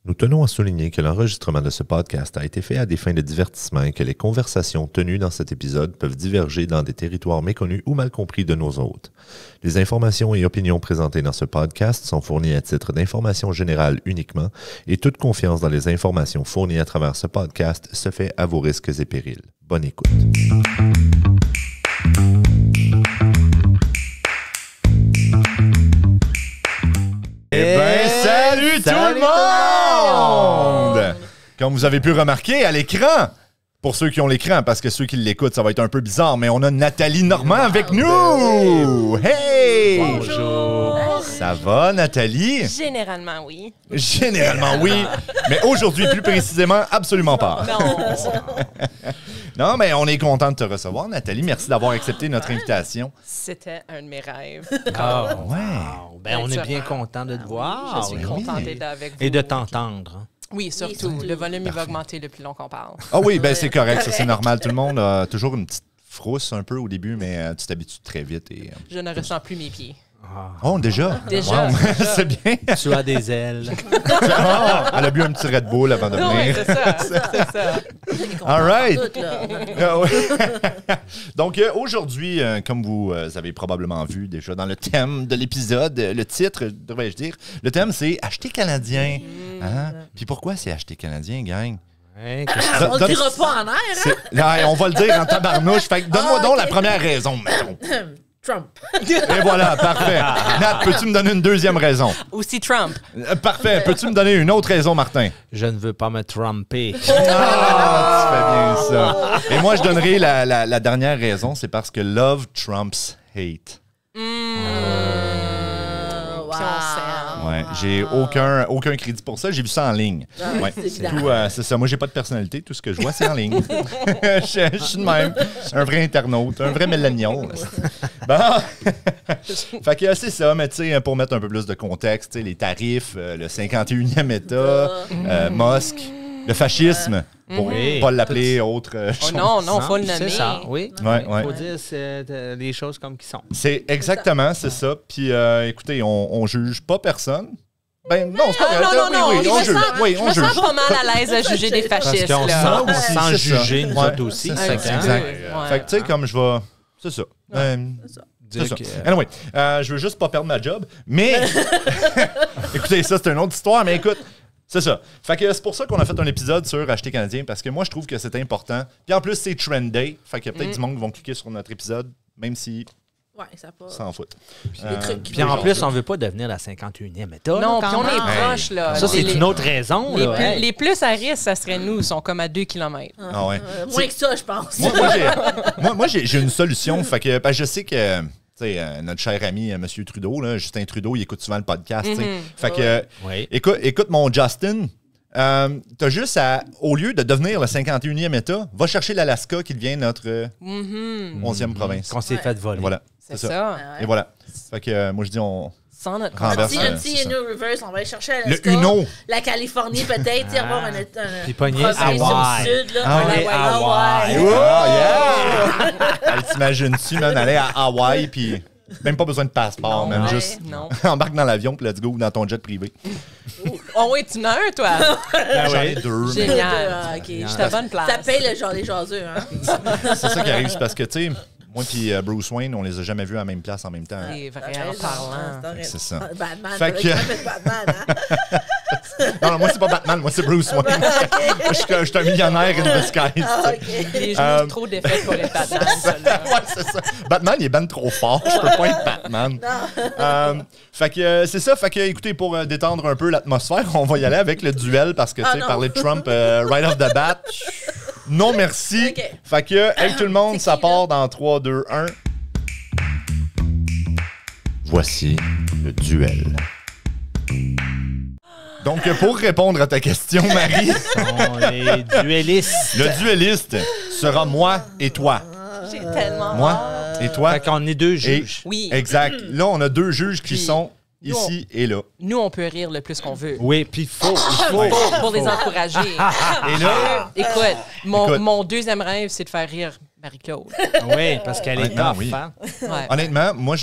Nous tenons à souligner que l'enregistrement de ce podcast a été fait à des fins de divertissement et que les conversations tenues dans cet épisode peuvent diverger dans des territoires méconnus ou mal compris de nos hôtes. Les informations et opinions présentées dans ce podcast sont fournies à titre d'information générale uniquement et toute confiance dans les informations fournies à travers ce podcast se fait à vos risques et périls. Bonne écoute. Eh bien, salut tout le monde! Comme vous avez pu remarquer à l'écran, pour ceux qui ont l'écran, parce que ceux qui l'écoutent, ça va être un peu bizarre, mais on a Nathalie Normand avec nous! Hey! Bonjour! Ça va, Nathalie? Généralement, oui. Généralement, oui. Mais aujourd'hui, plus précisément, absolument pas. Non. Non, mais on est content de te recevoir, Nathalie. Merci d'avoir accepté notre invitation. C'était un de mes rêves. Ah, Ouais. wow. Ben, on est bien content de te voir. Je suis contente d'être avec vous. Et de t'entendre. Oui, surtout. Le volume, il va augmenter le plus long qu'on parle. Ah oui, ben c'est correct, ça c'est normal. Tout le monde a toujours une petite frousse un peu au début, mais tu t'habitues très vite. Et, Je ne ressens plus mes pieds. Oh, déjà? Déjà. Wow. C'est bien. Tu as des ailes. Ah, elle a bu un petit Red Bull avant de Non, oui, venir. c'est ça. C'est ça. All right. Tout, là. Ah ouais. Donc, aujourd'hui, comme vous avez probablement vu déjà dans le thème de l'épisode, le titre, devrais-je dire, le thème, c'est « Acheter canadien ». Hein? Puis pourquoi c'est « Acheter canadien », gang? Ouais, On le dira pas en air, hein? Là, on va le dire en tabarnouche. Fait que donne-moi donc la première raison, mettons. Trump. Et voilà, parfait. Nat, peux-tu me donner une deuxième raison? Aussi Trump. Parfait. Peux-tu me donner une autre raison, Martin? je ne veux pas me tromper. Ah, tu fais bien ça. Et moi, je donnerai la dernière raison, c'est parce que love trumps hate. Puis on s'aime. Ouais, j'ai aucun crédit pour ça. J'ai vu ça en ligne. Ouais, c'est c'est évident. tout. C'est ça. Moi, j'ai pas de personnalité. Tout ce que je vois, c'est en ligne. je suis de même. Un vrai internaute, un vrai millennial. Bon. Fait que c'est ça. Mais tu sais, pour mettre un peu plus de contexte, tu sais, les tarifs, le 51e État, Musk, le fascisme, pour Oui. pas l'appeler autre Oh chose. non, faut le C'est nommer. ça, oui. Ouais, Il ouais. faut dire les choses comme qu'ils sont. C'est exactement, c'est ça. Puis écoutez, on juge pas personne. Ben non, c'est pas vrai. Non, Oui, je on me juge. sens, Oui, je on me juge. sens pas mal à l'aise à juger des Parce fascistes. qu'on là. aussi, sans c'est ça. juger, nous Ouais. autres aussi. C'est Fait ça, que, exact. Ouais. Fait que tu sais, comme je vais... C'est ça. C'est dire ça. que- Anyway, je veux juste pas perdre ma job, mais... Écoutez, ça, c'est une autre histoire, mais écoute, c'est ça. Fait que c'est pour ça qu'on a fait un épisode sur Acheter canadien, parce que moi, je trouve que c'est important. Puis en plus, c'est Trend Day, fait qu'il y a peut-être du monde qui vont cliquer sur notre épisode, même s'ils Ouais, ça pas. s'en foutent. Des trucs. Puis en plus, on veut pas devenir la 51e État. Non, là, puis quand on est même. proche, là. Ça, c'est Les- une autre raison. Les là. plus, Hey. les plus à risque, ça serait nous. Ils sont comme à 2 km. Ah ouais. Moins que ça, je pense. Moi, j'ai une solution. Fait que je sais que tu sais, notre cher ami M. Trudeau, là, Justin Trudeau, il écoute souvent le podcast. Tu sais. Fait que Oui. écoute mon Justin. T'as juste à, au lieu de devenir le 51e État, va chercher l'Alaska qui devient notre 11e province. Qu'on s'est fait voler. Voilà. C'est ça. Et voilà. Fait que moi, je dis, on Sans notre renverse. Si conscience. un petit Uno reverse, on va aller chercher Le Alaska, Uno. la Californie peut-être, tu sais, avoir un Puis pogner province Hawaï. au sud, là. Ah Ouais, oui, Hawaï. Oh, yeah! Elle t'imagine-tu, man, aller à Hawaï, puis même pas besoin de passeport, Non, man, ouais, juste non. embarque dans l'avion, puis let's go dans ton jet privé. Oh oui, tu en as un, toi. J'en ai deux. mais Génial. Ah, ok. Je suis à bonne place. Ça paye le genre les jaseux, hein. C'est ça qui arrive, c'est parce que, tu sais, moi puis Bruce Wayne, on les a jamais vus à la même place en même temps. C'est vrai en parlant. C'est ça. Batman. Fait que- Batman, hein. Non, moi, c'est pas Batman, moi, c'est Bruce Wayne. Je suis un millionnaire in disguise. Ah, ok. Les genoux trop défaits pour être Batman, celle-là. Ouais, c'est ça. Batman, il est ben trop fort. Je peux pas être Batman. Fait que c'est ça. Fait que, écoutez, pour détendre un peu l'atmosphère, on va y aller avec le duel parce que, tu sais, non. parler de Trump right off the bat, non merci. Ok. Fait que, hey, tout le monde, C'est ça qui, part dans 3, 2, 1. Voici le duel. Donc, pour répondre à ta question, Marie, On est duellistes. le duelliste sera moi et toi. J'ai tellement Moi hâte. et toi. Fait qu'on est deux Et- juges. Oui. Exact. Là, on a deux juges qui Puis, sont nous, ici et là. Nous, on peut rire le plus qu'on veut. Oui, puis il faut. Pour les encourager. Et là, Écoute, Écoute. mon deuxième rêve, c'est de faire rire Marie-Claude. Oui, parce qu'elle est Honnêtement, tough. oui. Hein? Ouais. honnêtement, moi,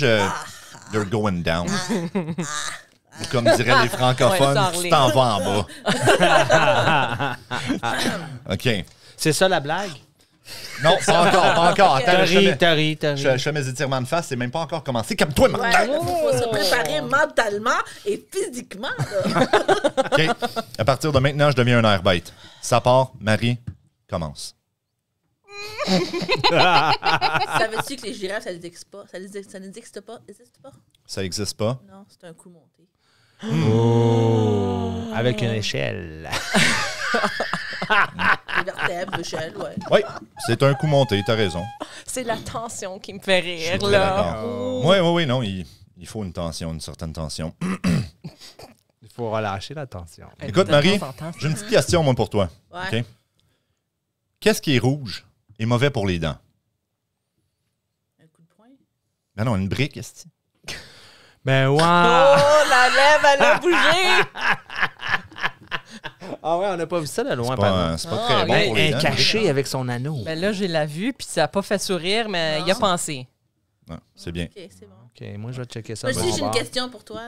you're going down. Ou comme diraient les francophones, Ouais, tu t'en vas en bas. OK. C'est ça la blague? Non, pas encore. Attends, T'as ri. je fais mes étirements de face, c'est même pas encore commencé. Comme toi, Martin. Ouais, il faut se préparer mentalement et physiquement. Là. OK. À partir de maintenant, je deviens un air bête. Ça part, Marie, commence. Savais-tu que les girafes, ça n'existe pas? Ça n'existe pas? Existe pas? Ça existe pas. Non, c'est un coup monté. Oh! Avec une échelle. Les vertèbres, l'échelle, ouais. Oui, c'est un coup monté, t'as raison. C'est la tension qui me fait Je suis rire, très là. d'accord. Oui, non, il faut une tension, une certaine tension. Il faut relâcher la tension. Écoute, De Marie, temps en temps. j'ai une petite question, moi, pour toi. Ouais. OK? Qu'est-ce qui est rouge et mauvais pour les dents? Un coup de poing. Ben non, une brique, est-ce que... Ben ouais! Oh, la lèvre, elle a bougé! Ah ouais, on n'a pas vu ça de loin, C'est pas très bon pour les Un dents. caché avec son anneau. Ben là, je l'ai vu, puis ça n'a pas fait sourire, mais Non. il a pensé. Non, c'est bien. OK, c'est bon. OK, moi, je vais checker ça. Moi de aussi, mon j'ai une bord. question pour toi.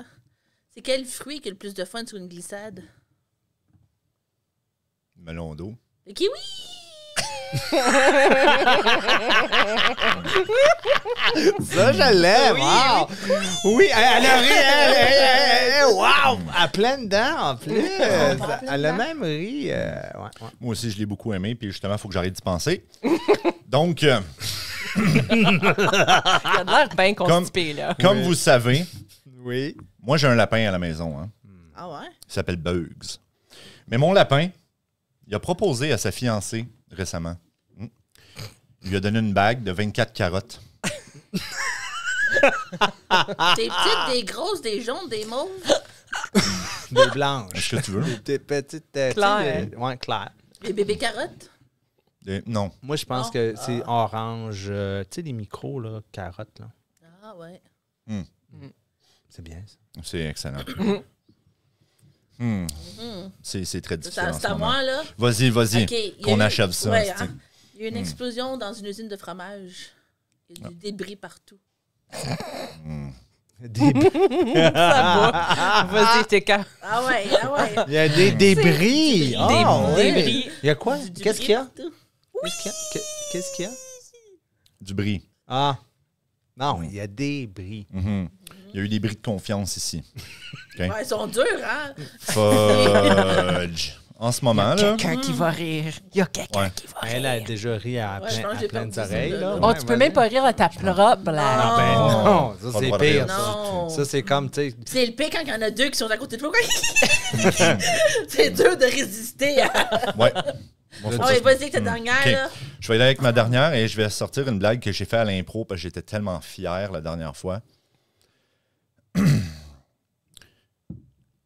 C'est quel fruit qui a le plus de fun sur une glissade? Melon d'eau. Le kiwi! Ça, je l'aime! Wow! Oui, elle a ri! Wow! À pleine dents, en plus! Elle a même ri. Ouais. Moi aussi, je l'ai beaucoup aimé, puis justement, il faut que j'arrête d'y penser. Donc, Il a de l'air bien constipé, là. comme vous le savez, Oui. moi, j'ai un lapin à la maison. Hein. Ah ouais? Il s'appelle Bugs. Mais mon lapin, il a proposé à sa fiancée récemment. Il lui a donné une bague de 24 carottes. Des petites, des grosses, des jaunes, des mauves. Des blanches. Est-ce que tu veux? Des petites... Claires. Ouais, claires. Des bébés carottes. Non. Moi, je pense Non. que c'est orange. Tu sais, les micros, là, carottes, là. Ah ouais. C'est bien, ça. C'est excellent. C'est très difficile. en C'est ce à moment. moi, là. Vas-y, OK, il y a qu'on eu- achève ça. ouais, c'est- hein. Il y a eu une explosion dans une usine de fromage. Il y a du débris partout. Des... Vas-y, t'es quand? Ah ouais, ah ouais. Il y a des débris. Ah, Des oui. débris. Il y a quoi? Du Qu'est-ce débris qu'il y a? partout. Qu'est-ce qu'il y a? Du bris. Ah. Non, il y a des bris. Il y a eu des bris de confiance ici. Ouais, ils sont durs, hein? Fudge. En ce moment, là. Quelqu'un qui va rire. Il y a quelqu'un Ouais. qui va rire. Elle a déjà ri à, Ouais, je pense que j'ai pleines perdu oreilles. celle-là, Là. là. Oh, Ouais, tu peux vas-y. même pas rire à ta propre blague. Ah, ben non, ça Pas le c'est droit de pire. rire. Non. Ça, c'est comme, tu sais, C'est le pire quand il y en a deux qui sont à côté de toi. C'est dur de résister. Ouais. Bon, faut Ah que ouais, ça- vas-y avec ta dernière, OK. là. Je vais y aller avec ma dernière et je vais sortir une blague que j'ai fait à l'impro parce que j'étais tellement fier la dernière fois.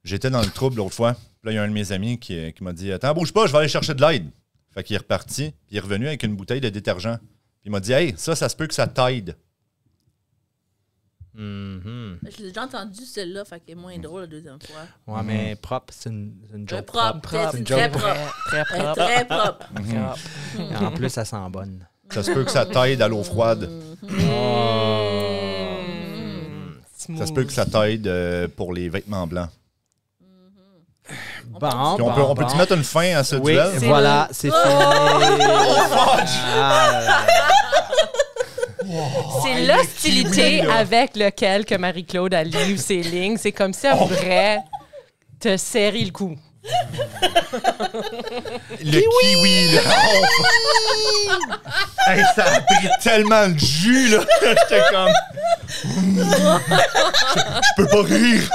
J'étais dans le trouble l'autre fois. Puis là, il y a un de mes amis qui m'a dit « Attends, bouge pas, je vais aller chercher de l'aide. » Fait qu'il est reparti, puis il est revenu avec une bouteille de détergent. Puis il m'a dit « Hey, ça se peut que ça t'aide. mhm. Je l'ai déjà entendu, celle-là, fait qu'elle est moins drôle la deuxième fois. Ouais, mais propre, c'est une joke Propre, propre. c'est une très joke propre. Très Elle est propre. très propre. Et en plus, ça sent bonne. Ça se peut que ça t'aide à l'eau froide. Smooth. Ça se peut que ça t'aide pour les vêtements blancs. Bon, Puis on peut-tu mettre une fin à ce Oui, duel? C'est voilà, c'est fini. Ah, C'est l'hostilité avec lequel que Marie-Claude a livre ses lignes. C'est comme si elle voudrait te serrer le cou. Le kiwi, là. Hey, ça a pris tellement de jus, là. J'étais comme... Je peux pas rire.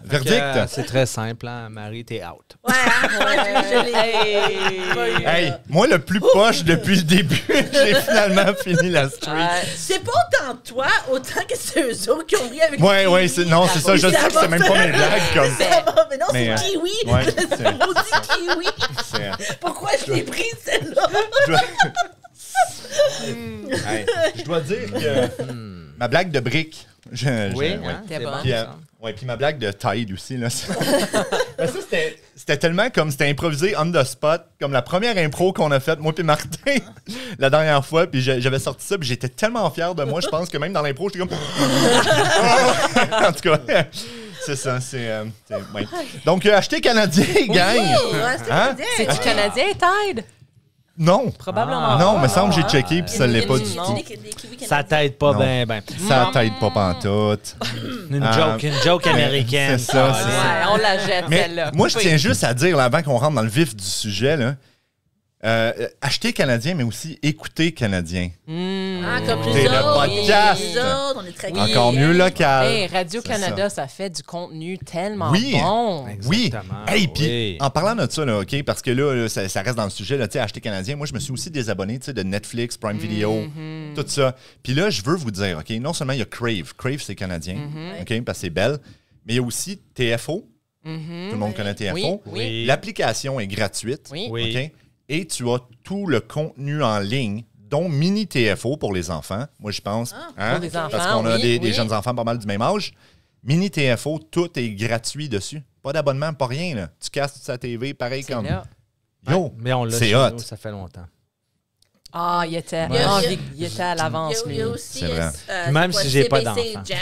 Verdict. c'est très simple, hein? Marie, t'es out. Ouais, hein, je l'ai pas eu, Hey, là. moi, le plus poche depuis le début, j'ai finalement fini la streak. C'est pas autant toi, autant que c'est eux autres qui ont ri avec Ouais, le ouais, kiwi. non, c'est ça, je sais que c'est même pas mes blagues, comme... Ça va, mais non, Mais, c'est kiwi. ouais, C'est c'est- maudit kiwi. c'est- Pourquoi je l'ai pris, celle-là? Je dois- Hey, je dois dire que ma blague de brique... Oui, ouais. hein? T'es C'est bon. bon. Puis, ça. ouais, puis ma blague de Tide aussi, là. Mais ça, c'était c'était tellement comme c'était improvisé on the spot, comme la première impro qu'on a faite, moi et Martin, la dernière fois, puis j'avais sorti ça, puis j'étais tellement fier de moi, je pense que même dans l'impro, j'étais comme... En tout cas, c'est ça, ouais. Donc, achetez canadien, gang! Hein? C'est-tu canadien, Tide? Non. Probablement. Non, me semble que j'ai checké, puis ça l'est pas du tout. Ça t'aide pas Non. ben. Ça t'aide pas pantoute. Une joke américaine. C'est ça, Ah, c'est Ouais, ça. on la jette, Mais celle-là. moi, je tiens juste à dire, là, avant qu'on rentre dans le vif du sujet, là, achetez canadien, mais aussi écoutez canadien. Ah, comme les C'est le autres. podcast. Les autres, on est très Oui. Encore mieux local. Hey, C'est Radio-Canada, ça fait du contenu tellement Oui. bon. Oui. Exactement, Hey, puis oui. en parlant de ça, là, OK, parce que là, ça reste dans le sujet, là, tu sais, acheter canadien. Moi, je me suis aussi désabonné, tu sais, de Netflix, Prime Video, tout ça. Puis là, je veux vous dire, OK, non seulement il y a Crave. Crave, c'est canadien, OK, parce que c'est belle, mais il y a aussi TFO. Tout le monde connaît TFO. Oui, oui. L'application est gratuite. Oui. Oui. OK? Et tu as tout le contenu en ligne, dont mini TFO pour les enfants. Moi, je pense. Pour les enfants, Parce qu'on a oui, des oui. jeunes enfants pas mal du même âge. Mini TFO, tout est gratuit dessus. Pas d'abonnement, pas rien. Là. Tu casses sa TV, pareil C'est comme. là. Yo, Mais on l'a c'est chez hot. nous, ça fait longtemps. Ah, il était, Il y a- il était à l'avance, Il lui. y a aussi C'est vrai. Même si j'ai pas CBC d'enfant. Jam,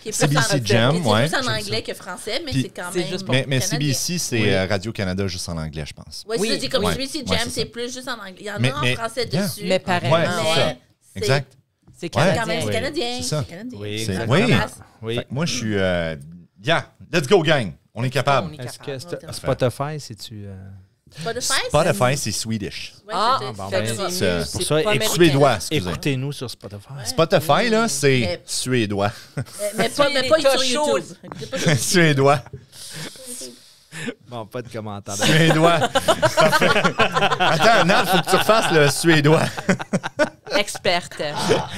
qui est plus CBC en, Jam, qui est ouais. plus en anglais que français, mais Puis- c'est quand c'est même juste pour- mais canadien. CBC, c'est Radio-Canada juste en anglais, je pense. Ouais, Oui. c'est dit comme Ouais. CBC Ouais, Jam, c'est c'est ça. plus juste en anglais. Il y en Mais- a en mais- français yeah. dessus. Mais pareillement, Ouais, c'est ça. mais c'est Exact. C'est quand canadien. même Oui. canadien. C'est ça. canadien. Oui, C'est- exactement. oui. Oui. Fait que moi, je suis. Yeah, let's go, gang. On est capable. On est Est-ce capable. que Spotify, c'est-tu... Spotify, c'est Swedish. Ouais, Ah, c'était- bon, fait ben, que c'est c'est- mieux, pour c'est ça, pas et américain. Suédois, excusez. Écoutez-nous sur Spotify. Spotify, là, c'est Mais- suédois. Mais pas les sur cas YouTube. chauds. Écoutez pas sur YouTube. Suédois. Bon, pas de commentaires. Suédois. Parfait. Attends, Nat, faut que tu refasses le suédois. Experte.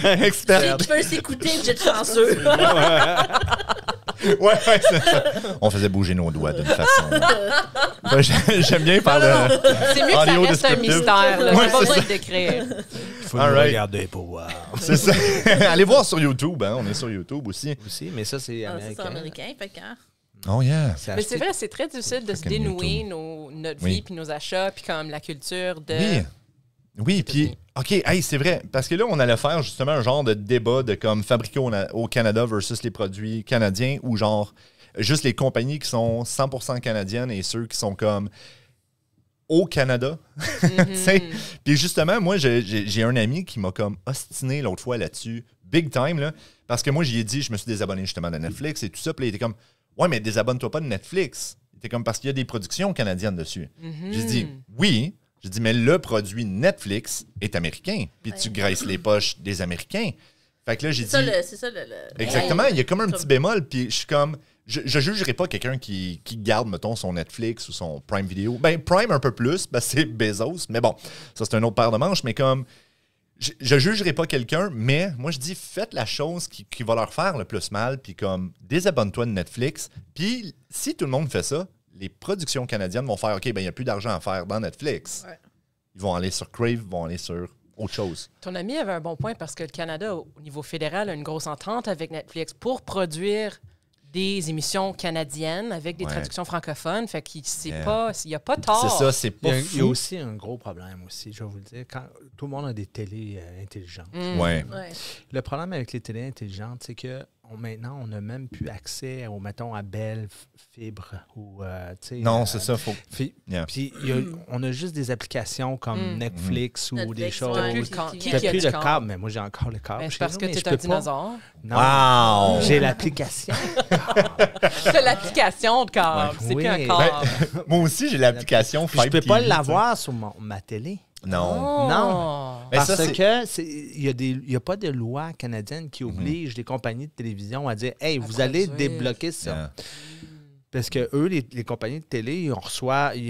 Expert. Tu peux s'écouter, vous êtes chanceux. Ouais, c'est ça. On faisait bouger nos doigts d'une façon. Ouais, j'aime bien faire le. C'est mieux que ça Audio reste un descriptive. mystère. Là. Ouais, J'ai pas c'est besoin ça. de décrire. Il faut All nous right. regarder pour voir. C'est ça. Allez voir sur YouTube, hein. On est sur YouTube aussi. Aussi, mais ça, c'est Ah, c'est ça, américain. américain. Fait que, hein. Oh, yeah. Mais c'est vrai, c'est très difficile de se Fucking dénouer YouTube. notre Oui. vie puis nos achats puis comme la culture de... Oui. Oui, puis, OK, hey, c'est vrai. Parce que là, on allait faire justement un genre de débat de comme fabriqué au Canada versus les produits canadiens ou genre juste les compagnies qui sont 100% canadiennes et ceux qui sont comme au Canada. Tu sais? Puis justement, moi, j'ai un ami qui m'a comme ostiné l'autre fois là-dessus, big time, là, parce que moi, j'y ai dit, je me suis désabonné justement de Netflix et tout ça. Puis là, il était comme, ouais, mais désabonne-toi pas de Netflix. Il était comme, parce qu'il y a des productions canadiennes dessus. J'ai dit, oui. J'ai dit, mais le produit Netflix est américain. Puis tu graisses les poches des Américains. Fait que là, j'ai dit. C'est ça le- Exactement, il y a comme un petit bémol. Puis je suis comme. Je jugerai pas quelqu'un qui garde, mettons, son Netflix ou son Prime Video. Ben, Prime un peu plus, parce que c'est Bezos. Mais bon, ça, c'est un autre paire de manches. Mais comme. Je jugerai pas quelqu'un, mais moi, je dis, faites la chose qui va leur faire le plus mal. Puis comme, désabonne-toi de Netflix. Puis si tout le monde fait ça, les productions canadiennes vont faire, OK, ben il n'y a plus d'argent à faire dans Netflix. Ouais. Ils vont aller sur Crave, ils vont aller sur autre chose. Ton ami avait un bon point parce que le Canada, au niveau fédéral, a une grosse entente avec Netflix pour produire des émissions canadiennes avec des Ouais. traductions francophones. Fait qu'il Yeah. n'y a pas tort. C'est ça, c'est Il pas y, a, il y a fou. aussi un gros problème aussi, je vais vous le dire. Quand tout le monde a des télés intelligentes. Ouais. Ouais. Le problème avec les télés intelligentes, c'est que maintenant, on n'a même plus accès, mettons, à Bell Fibre ou, tu sais... Non, c'est ça, faut. Puis, Yeah. puis on a juste des applications comme Netflix ou Netflix, des ouais. choses... T'as plus le Qui- câble. qui- Qui T'as a plus du le câble? câble, mais moi, j'ai encore le câble Ben, chez c'est parce nous, que mais tu je es un peux pas. dinosaure. Non, Wow! j'ai l'application. C'est l'application de câble. Ben, C'est plus oui. un câble. Moi aussi, j'ai l'application Puis je Five peux pas TV, l'avoir sur ma télé. tu sais. Non. Non. Mais Parce ça, c'est- que il y a pas de loi canadienne qui oblige les compagnies de télévision à dire hey, vous allez produire. débloquer ça. Yeah. Parce que eux, les compagnies de télé, ils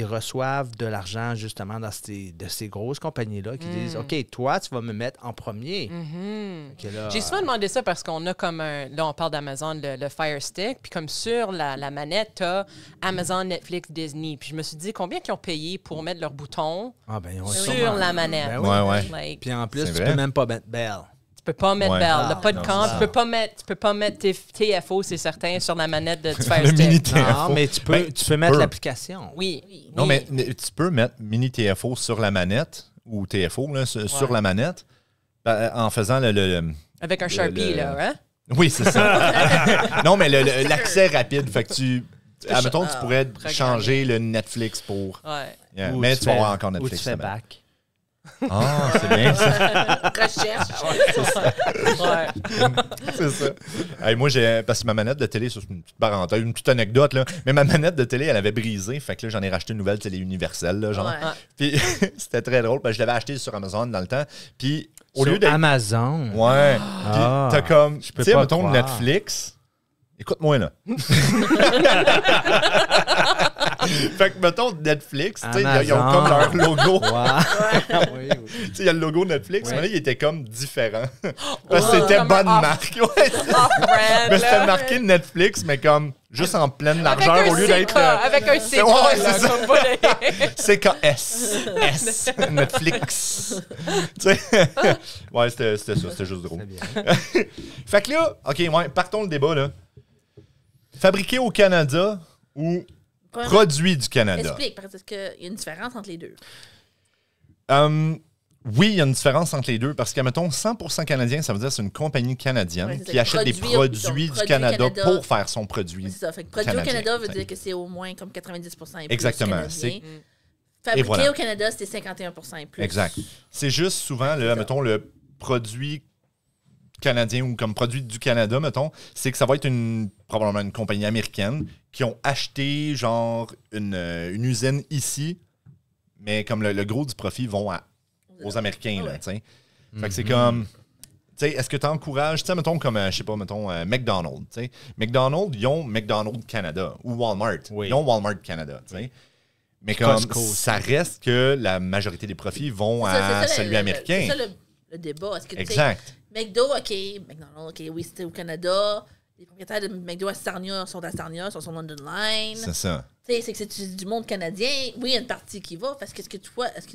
reçoivent de l'argent justement de ces grosses compagnies-là qui disent OK, toi, tu vas me mettre en premier. Fait que là, J'ai souvent demandé ça parce qu'on a comme un... Là, on parle d'Amazon, le Fire Stick. Puis comme sur la manette, t'as Amazon, Netflix, Disney. Puis je me suis dit, combien ils ont payé pour mettre leur bouton ah, ben, ils ont sur sûrement- la manette? Ben oui. Ouais, ouais. Like, Puis en plus, C'est tu vrai. peux même pas mettre Bell. Tu peux pas mettre Ouais. Bell. Le pas de non, camp, c'est tu peux pas mettre TFO, c'est certain, sur la manette du Fire Le Stick. mini TFO. Non, mais tu peux, Ben, tu peux mettre peux. l'application. Oui. Non, Oui. mais tu peux mettre mini TFO sur la manette ou TFO là, sur la manette en faisant le- Avec un Sharpie, le- là, hein? Oui, c'est ça. Non, mais l'accès rapide. Fait que admettons, tu pourrais programmer. changer le Netflix pour. Ouais. Yeah, Ou mais tu tu vas fais- avoir encore Ou tu Netflix. fais là-bas. back. Ah, c'est bien ça. Recherche. Ouais. C'est ça. Hey, moi, parce que ma manette de télé, ça, c'est une petite parenthèse, une petite anecdote, là, mais ma manette de télé, elle avait brisé. Fait que là, j'en ai racheté une nouvelle télé universelle, là, genre. Ouais. Puis c'était très drôle, parce que je l'avais acheté sur Amazon dans le temps. Puis au Sur lieu d'être. Amazon. Ouais. Ah. Puis t'as comme. Tu peux sais, pas mettons croire. Netflix. Écoute-moi, là. Fait que, mettons Netflix, tu sais, ils ont Amazon. comme leur logo. Ouais. Oui, oui. Tu sais, il y a le logo Netflix, Ouais. mais là, il était comme différent. Parce que c'était Comme bonne un off- marque. Ouais. Off-brand, Mais c'était là. marqué Netflix, mais comme juste en pleine largeur Avec au lieu un d'être. CK, avec un CK, Ouais, là, c'est ça. comme pas de- CKS. S. Netflix. Tu sais. Ouais, c'était ça, c'était juste drôle. C'est bien. Fait que là, OK, ouais, partons le débat, là. Fabriqué au Canada ou Premièrement, produit du Canada? explique, parce qu'il y a une différence entre les deux. Oui, il y a une différence entre les deux parce que, mettons, 100% canadien, ça veut dire que c'est une compagnie canadienne Ouais, c'est ça. qui achète des Produit produits donc, du Canada Canada. pour faire son produit. C'est ça. Fait que produit au Canadien, Canada veut t'sais. dire que c'est au moins comme 90% et plus Exactement, canadien. c'est- Fabriqué voilà. au Canada, c'est 51% et plus. Exact. C'est juste souvent, C'est là, ça. mettons, le produit canadien ou comme produit du Canada, mettons, c'est que ça va être probablement une compagnie américaine qui ont acheté, genre, une usine ici, mais comme le gros du profit vont aux Américains, là, Ouais. tu sais. Fait que c'est comme... Tu sais, est-ce que tu encourages, tu sais, mettons, comme, je sais pas, mettons, McDonald's, tu sais. McDonald's, ils ont McDonald's Canada ou Walmart. Oui. Ils ont Walmart Canada, tu sais. Mais comme Costco aussi. ça reste que la majorité des profits vont C'est ça, à c'est ça, celui américain. C'est ça le débat. Est-ce que tu sais, Exact. McDo, OK, McDonald's, OK, oui, c'était au Canada. Les propriétaires de McDo à Sarnia sont à Sarnia, sont sur London Line. C'est ça. Tu sais, c'est que c'est du monde canadien. Oui, il y a une partie qui va. Parce que est-ce qu'il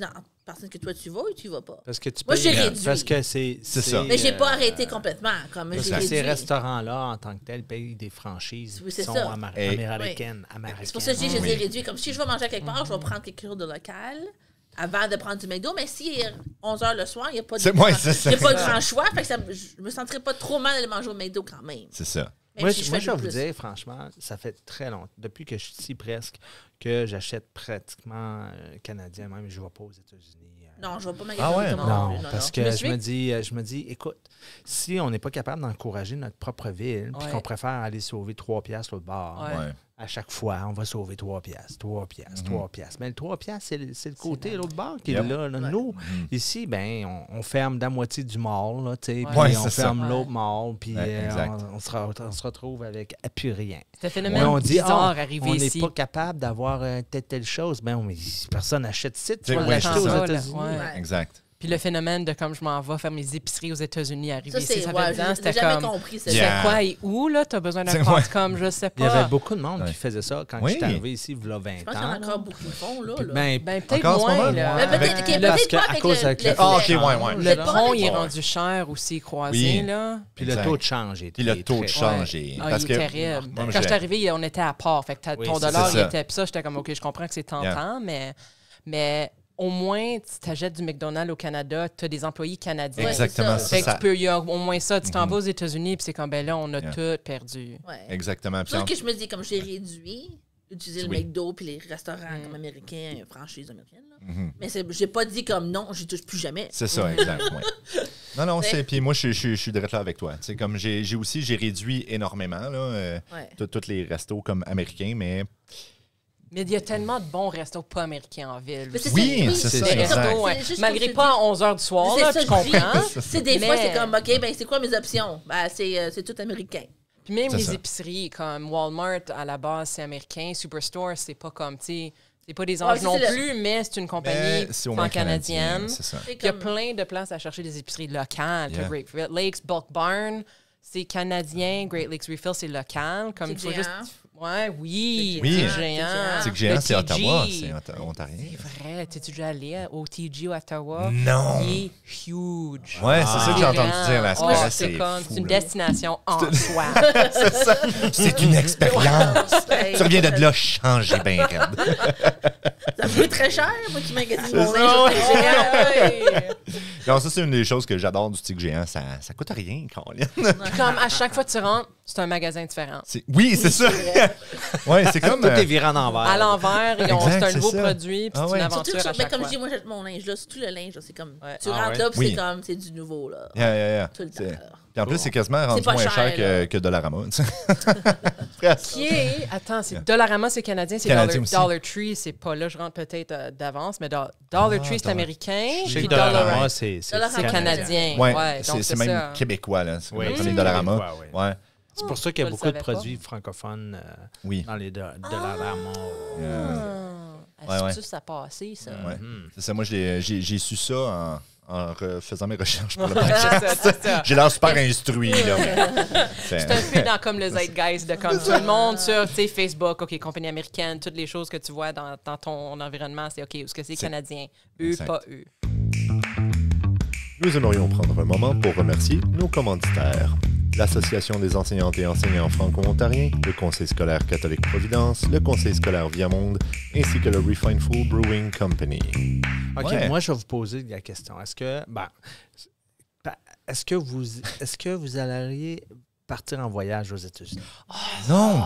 y a une partie que toi tu vas ou tu vas pas? Parce que tu Moi, payes- j'ai réduit. Parce que c'est ça. Mais j'ai pas euh, arrêté complètement. Comme Parce j'ai que réduit. ces restaurants-là, en tant que tels, payent des franchises Oui, qui c'est sont ça. américaines. C'est pour ça que je dis, je les ai Oui. réduits. Comme si je vais manger à quelque part, je vais prendre quelque chose de local avant de prendre du McDo. Mais si 11h le soir, il n'y a pas de C'est- ouais, c'est ça. il y a pas de grand choix. Fait que je me sentirais pas trop mal d'aller manger au McDo quand même. C'est ça. Même Moi, si je fais vais vous plus. dire, franchement, ça fait très longtemps, depuis que je suis ici presque, que j'achète pratiquement canadien, même je ne vais pas aux États-Unis. Non, je vais pas Ah ouais? magasiner tout le monde. Non, parce Je me que suis- je me dis, écoute, si on n'est pas capable d'encourager notre propre ville, puis Ouais. qu'on préfère aller sauver 3 piastres l'autre bord, Ouais. Ouais. à chaque fois, on va sauver 3 piastres, 3 piastres, 3 piastres. Mais le 3 piastres, c'est le côté l'autre bord qui est Yep. là. Ouais. Nous, ici, ben, on ferme la moitié du mall, là, tu sais, puis Ouais, on c'est ça. ferme l'autre mall, puis Ouais, exact. on se retrouve avec plus rien. C'est un Mais phénomène on dit, bizarre ah, arrivé on n'est ici. pas capable d'avoir telle chose. Ben, mais personne n'achète ici. Tu Ouais, vas c'est l'acheter aux ça. États-Unis. Ouais. Ouais. Exact. Puis le phénomène de comme je m'en vais faire mes épiceries aux États-Unis arrivé Ça, ici, c'est. ça Ouais, fait 10 ans, j'ai c'était jamais comme... compris ça. Yeah. C'est quoi et où, là? T'as besoin d'un C'est- compte ouais. comme, je sais Il y pas. avait beaucoup de monde Ouais. qui faisait ça quand Oui. je suis arrivé ici, il y a 20 Je pense qu'il y en a ans. encore beaucoup qui le font, là. là. Ben, Ben, peut-être Encore en ce moins, moment? là. Mais peut-être ben, qu'il y a parce peut-être que pas à avec cause le avec le Ah, ok, change, ouais. Le Peut-être pas pont, avec il est le- rendu cher aussi, croisé, Oui. là. Puis le Exact. taux de change est Puis le taux de très- change Ouais. est... Ah, parce il que... est terrible. Moi, Quand j'ai- je suis arrivé, on était à part. Fait que Oui, ton c'est dollar, il ça. était... Puis ça, j'étais comme, OK, je comprends que c'est tentant, mais au moins, tu t'achètes du McDonald's au Canada, tu as des employés canadiens. Ouais, Exactement, c'est Fait c'est que ça. tu peux, il y a au moins ça. Tu t'en Mhm. vas aux États-Unis, puis c'est comme, ben là, on a Yeah. tout perdu. Ouais. Exactement. C'est Puis pour en- ça que je me dis, comme j'ai réduit, utiliser le Oui. McDo puis les restaurants comme américains, franchises américaines. Là. Mhm. Mais j'ai pas dit comme non, j'y touche plus jamais. C'est ça, exact. Ouais. Non, T'sais. c'est... Puis moi, je suis direct là avec toi. Tu sais, comme j'ai réduit énormément, là, Ouais. tous les restos comme américains, mais... Mais il y a tellement de bons restos pas américains en ville. Mais c'est Oui, ça, c'est Des ça, restos, exact. ouais. C'est juste Malgré comme pas tu à 11h du soir, C'est là, ça, tu je dis. comprends. C'est des fois, Mais- c'est comme, OK, ben c'est quoi mes options? Ben, c'est tout américain. Puis même C'est les ça. épiceries, comme Walmart, à la base, c'est américain. Superstore, c'est pas comme, tu sais, c'est pas des Ouais, anges c'est non le- plus, mais c'est une compagnie Mais c'est au moins canadienne. C'est ça. C'est Puis il y a comme- plein de places à chercher des épiceries locales. Yeah. T'as Great Lakes, Bulk Barn, c'est canadien. Great Lakes Refill, c'est local. Comme il faut TGA. juste... Ouais, oui. Oui. Tigre géant. Tigre géant, Le c'est TG. Ottawa, c'est ontarien. C'est vrai. T'es-tu déjà allé au TG à Ottawa? Non. Il est huge. Ouais, c'est ça que j'ai entendu dire. La Oh, Spirit, c'est comme fou, c'est une là. destination en soi. C'est ça. C'est une expérience. Hey, Tu reviens de là, changer bien raide. Ça coûte très cher, moi qui magasine C'est mon ça, linge. ouais. Au Tigre géant. Non, ça, c'est une des choses que j'adore du tigre géant. Ça coûte rien, Colin. Comme à chaque fois que tu rentres, c'est un magasin différent. Oui, c'est ça. Ouais, c'est comme. Tout est viré en envers. À l'envers, Exact, c'est un c'est nouveau ça. produit, puis Ah c'est ouais. une Surtout aventure à que, chaque comme fois. je dis, moi, j'achète mon linge, là, surtout le linge, là, c'est comme. Ouais. Tu Ah rentres ouais? là, puis Oui. c'est comme, c'est du nouveau, là. Yeah. Tout le temps. C'est- là. Puis en plus, c'est quasiment rendu pas moins cher cher, que Dollarama. tu sais. Presque. Qui est... Attends, c'est Dollarama, c'est canadien, c'est Canadien aussi. Dollar Tree, c'est pas là, je rentre peut-être d'avance, mais Dollar Tree, c'est Dollar- américain, Je sais puis que Dollarama, Dollarama, c'est Dollarama, c'est canadien. Ouais, Ouais, donc c'est même ça. québécois, là. C'est Oui, le c'est premier Dollarama. québécois, oui. Ouais. C'est pour ça qu'il y a Je le beaucoup de savais pas. produits francophones Oui. dans les Dollarama. Ouais, ouais. Est-ce que ça passé, ça? Ouais. Mhm. C'est ça, moi, j'ai su ça en faisant mes recherches pour le C'est podcast. ça, c'est ça. J'ai l'air super instruit, là. C'est un peu dans comme le zeitgeist de comme tout le monde sur tu sais, Facebook, OK, compagnie américaine, toutes les choses que tu vois dans ton environnement, c'est OK, est-ce que c'est canadien? Eux, Exact. pas eux. Nous aimerions prendre un moment pour remercier nos commanditaires. L'Association des enseignantes et enseignants franco-ontariens, le Conseil scolaire catholique Providence, le Conseil scolaire Viamonde, ainsi que le Refined Food Brewing Company. OK, Ouais. moi, je vais vous poser la question. Est-ce que vous alleriez partir en voyage aux États-Unis? Non!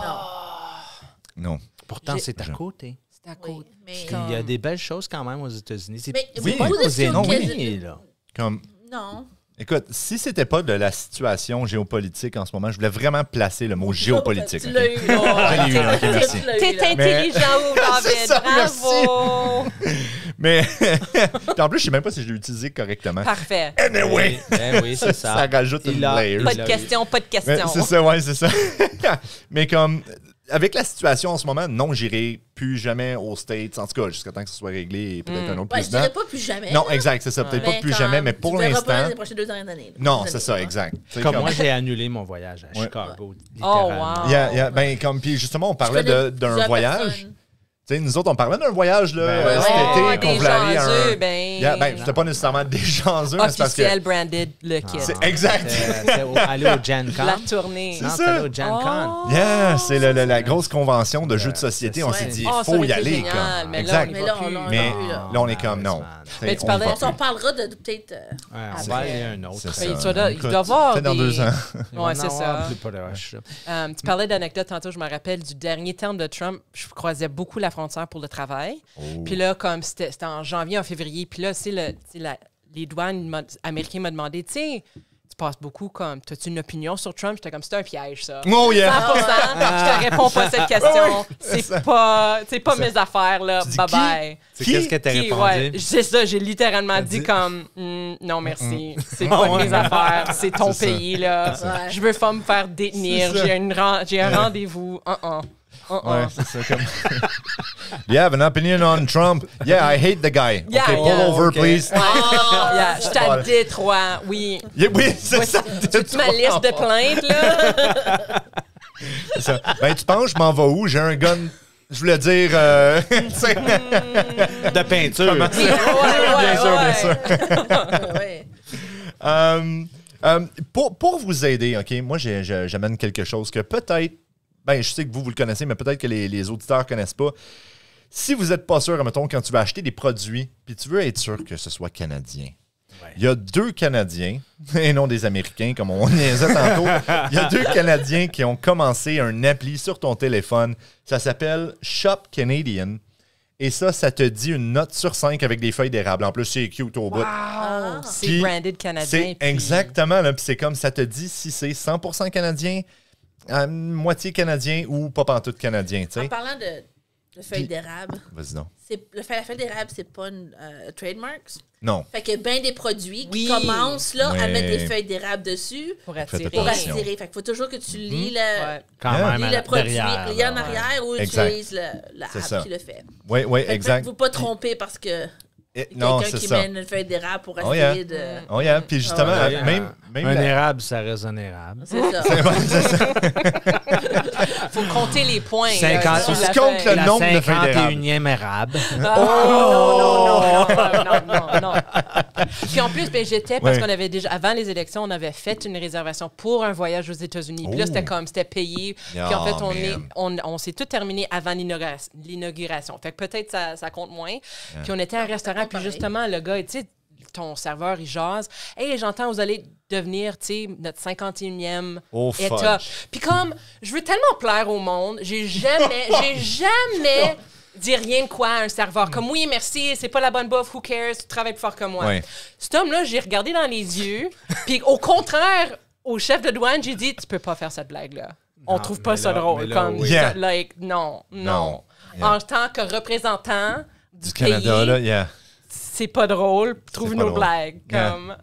Non. Pourtant, J'ai- c'est à côté. C'est à Oui, côté. mais. Puis il y a des belles choses quand même aux États-Unis. C'est Mais Oui. beaucoup de aux choses non, oui. États-Unis, là. Comme, Non. écoute, si c'était pas de la situation géopolitique en ce moment, je voulais vraiment placer le mot géopolitique. Tu ok? l'as eu, là. Je l'ai eu, ok, merci. Tu l'as eu, T'es là. intelligent, C'est David. ça, Bravo! Mais puis en plus, je sais même pas si je l'ai utilisé correctement. Parfait. Anyway, Ben oui, c'est ça. ça rajoute Il une a- layer. Pas Il de a- question, pas de Mais question. c'est ça, ouais, c'est ça. Mais comme, avec la situation en ce moment, non, j'irai plus jamais aux States, en tout cas, jusqu'à temps que ce soit réglé et peut-être un autre Ouais, je président. dirais pas plus jamais. Non, là. exact, c'est ça. Peut-être pas Mais plus comme, jamais, mais pour tu verras pas l'instant. les prochaines 2 dernières années. Non, c'est ça, exact. C'est Comme moi, j'ai annulé mon voyage à Ouais. Chicago, Oh, littéralement. wow. Ben, comme, puis justement, on parlait Je connais d'un plusieurs voyage. personnes. Tu sais, nous autres, on parlait d'un voyage là, Ben, cet Oh, été qu'on des voulait aller à jaseux, un. ben. Ben, c'était pas nécessairement des jaseux, mais c'est parce que. Officiel, branded, le kit. C'est exact. Aller au Gen Con. La tournée. Non, ça. c'est aller au Gen Con. Oh. Yeah, c'est la grosse convention de jeux de société. On c'est s'est ça. dit, Oh, il ça faut aurait y été aller. génial, Comme. mais là, Exact. on Mais y là, va plus. on Mais l'a eu, là. là, on est comme non. Mais tu On parlais- va On pas. parlera de peut-être. Ouais, on Après. va aller à un autre. C'est Mais ça. il Écoute, doit y avoir peut-être dans des- 2 ans. Ouais, c'est ça. Plus proche. Tu parlais d'anecdotes tantôt, je me rappelle du dernier terme de Trump, je croisais beaucoup la frontière pour le travail. Oh. Puis là, comme c'était en janvier, en février, puis là, les douanes américaines m'ont demandé, tu sais, tu passes beaucoup comme, as-tu une opinion sur Trump? J'étais comme, c'est un piège, ça. Oh 100%, yeah! je te réponds pas à cette question. C'est pas mes affaires, là. dis Bye-bye. C'est Qui- qu'est-ce que t'as Qui, répondu? ouais, c'est ça, j'ai littéralement T'as dit dit- comme non merci, c'est pas de mes affaires, c'est ton C'est ça. pays là. Ouais. Je veux pas me faire détenir, C'est ça. j'ai un rendez-vous. Ouais, c'est ça. Comme... You have an opinion on Trump? Yeah, I hate the guy. Yeah, okay, pull yeah. over, Okay. please. Yeah, je suis à Voilà. Détroit, oui. Yeah, oui, c'est ça. Tu ma liste de plaintes là. C'est ça. Ben, tu penses, je m'en vais où? J'ai un gun. Je voulais dire. Tu sais, De peinture. comment c'est? Bien sûr, bien sûr. Ouais. Pour vous aider, OK, moi, j'amène quelque chose que peut-être, ben, je sais que vous le connaissez, mais peut-être que les auditeurs ne connaissent pas. Si vous n'êtes pas sûr, mettons, quand tu vas acheter des produits, puis tu veux être sûr que ce soit canadien, Ouais. il y a 2 Canadiens, et non des Américains, comme on niaisait tantôt, il y a 2 Canadiens qui ont commencé un appli sur ton téléphone. Ça s'appelle Shop Canadian. Et ça te dit une note sur 5 avec des feuilles d'érable. En plus, c'est cute au bout. Wow, c'est Puis, branded canadien. C'est puis- exactement, là, puis c'est comme ça te dit si c'est 100% canadien, à moitié canadien ou pas pantoute canadien, tu En sais. parlant de feuilles d'érable, Vas-y donc. la feuille d'érable, c'est pas une trademark. Non. Fait que bien des produits Oui. qui commencent là, à Ouais. mettre des feuilles d'érable dessus Pour Faites attirer. pour attention. attirer. Fait qu'il faut toujours que tu lis Ouais. Quand Yeah. même, le produit, derrière, lis en là, arrière ou Exact. utilise la C'est app ça. qui le fait. Oui, oui, Fait que exact. il ne faut pas tromper parce que Non, quelqu'un c'est qui ça. mène une feuille d'érable pour Oh, essayer yeah. de... Oh, yeah. Puis justement, Ouais. même Un la- érable, ça reste un érable. C'est ça. faut compter les points. 50 sur on la se compte feuille. le nombre de feuilles d'érable. 51e érable. Non. Puis en plus, ben, j'étais, parce Ouais. qu'on avait déjà, avant les élections, on avait fait une réservation pour un voyage aux États-Unis. Puis là, c'était payé. Puis en fait, on s'est tout terminé avant l'inauguration. Fait que peut-être ça compte moins. Puis on était à un restaurant, puis justement, le gars, tu sais, ton serveur, il jase. « Hey, j'entends, vous allez devenir, tu sais, notre 51e Oh, État. fudge. » Puis comme, je veux tellement plaire au monde, j'ai jamais dit rien de quoi à un serveur. Comme, oui, merci, c'est pas la bonne bouffe, who cares, tu travailles plus fort que moi. Ouais. Cet homme-là, j'ai regardé dans les yeux, puis au contraire, au chef de douane, j'ai dit, tu peux pas faire cette blague-là. On Non, trouve pas mais ça là- drôle. mais là, Comme, oui. Yeah. like, non. Yeah. En tant que représentant du Canada, pays, là, yeah. c'est pas drôle. Trouve pas nos drôle. blagues. Yeah. Comme,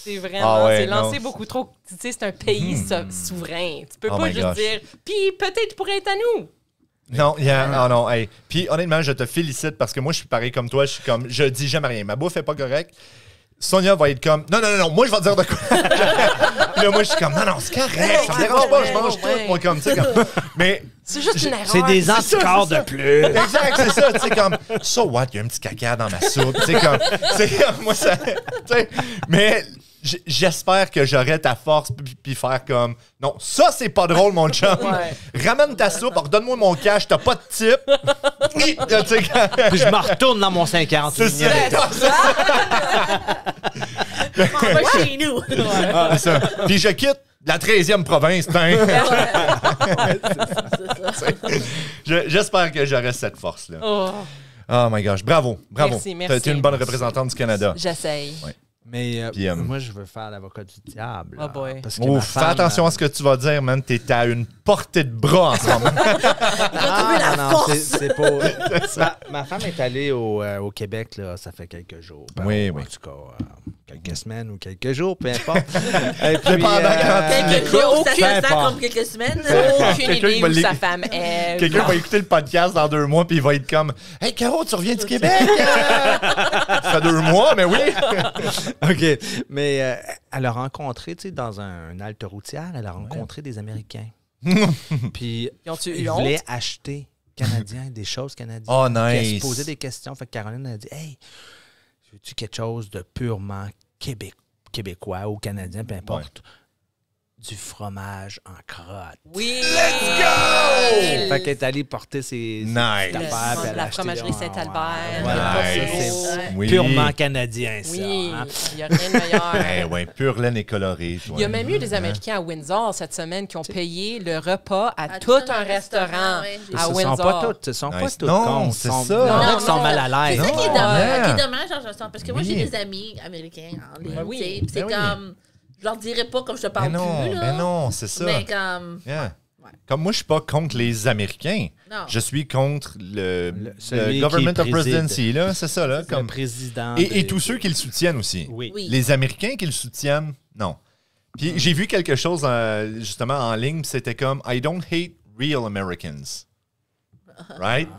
c'est vraiment, Ah ouais, c'est lancé non. beaucoup trop. Tu sais, c'est un pays souverain. Tu peux Oh pas my juste gosh. dire, puis peut-être tu pourrais être à nous. Non, non, hey. Puis honnêtement, je te félicite parce que moi, je suis pareil comme toi. Je suis comme, je dis jamais rien. Ma bouffe est pas correcte. Sonia va être comme, non, moi, je vais te dire de quoi. Puis là, moi, je suis comme, non, c'est correct. Ça me dérange pas, je mange tout. Moi, comme, tu sais, comme. Mais. C'est juste une erreur. C'est des anticorps de plus. Exact, c'est ça. Tu sais, comme, so what, il y a un petit caca dans ma soupe. Tu sais, comme, moi, ça. Tu sais, mais. J'espère que j'aurai ta force puis faire comme non, ça c'est pas drôle mon chum. Ouais. Ramène ta soupe, redonne-moi mon cash, t'as pas de type. Tu sais, Puis je me retourne dans mon 50. c'est ça. On va chez nous. C'est ça. Puis je quitte la 13e province. J'espère que j'aurai cette force-là. Oh, Oh my gosh. Bravo. Merci. T'as été une bonne représentante du Canada. j'essaye. Mais Puis, moi, je veux faire l'avocat du diable. Oh boy. Parce que ma Fais femme, attention à ce que tu vas dire, man. T'es à une portée de bras en ce moment. Retrouver la non, force. c'est pas. ma femme est allée au Québec, là, ça fait quelques jours. Oui. En tout cas, quelques semaines ou quelques jours, peu importe. Et puis, Dépendant quand Quelques peu jours, ça importe. fait ça comme quelques semaines. Aucune Quelqu'un idée va où l'é- sa femme est. Quelqu'un va écouter le podcast dans 2 mois puis il va être comme hey Caro, tu reviens du Québec? Ça fait 2 mois, mais oui. OK. Mais elle a rencontré, tu sais, dans un halte routière, elle a rencontré des Américains. Puis, Ils ont-tu eu ils honte? voulaient acheter canadiens, des choses canadiennes. Oh, Puis elle nice. se posait des questions. Fait que Caroline a dit, hey, veux-tu quelque chose de purement québécois ou canadien, peu importe, du fromage en crotte. Oui! Let's go! Fait qu'elle est allée porter ses Nice. affaires, puis elle a La acheté- fromagerie Ah, Saint-Albert. ouais, le ouais, Buffalo. c'est Oui. purement canadien, ça. Oui, hein. il n'y a rien de meilleur. Eh ouais, pur laine et coloré. Toi. Il y a même eu des Américains à Windsor cette semaine qui ont payé le repas à À tout tout un un restaurant restaurant, ouais. Ce à sont Windsor. pas toutes, ce sont pas Nice. toutes Non, cons. c'est Sont- ça. Il y en a Non, qui sont non. mal à C'est l'aise. ça qui est Non. dommage, Ouais. en sens, parce que moi, Oui. j'ai des amis américains en ligne, Ben oui. tu sais, puis c'est Ben oui. comme, je leur dirais pas comme je te Mais parle non, plus, là. mais non, c'est ça. Mais comme, Yeah. Ouais. Comme moi, je suis pas contre les Américains. non. Je suis contre le celui government qui of préside. presidency, là. C'est ça, là. Le Comme... président. Et tous ceux qui le soutiennent aussi. Oui. Oui. Les Américains qui le soutiennent, non. Puis j'ai vu quelque chose justement en ligne, puis c'était comme I don't hate real Americans. Right?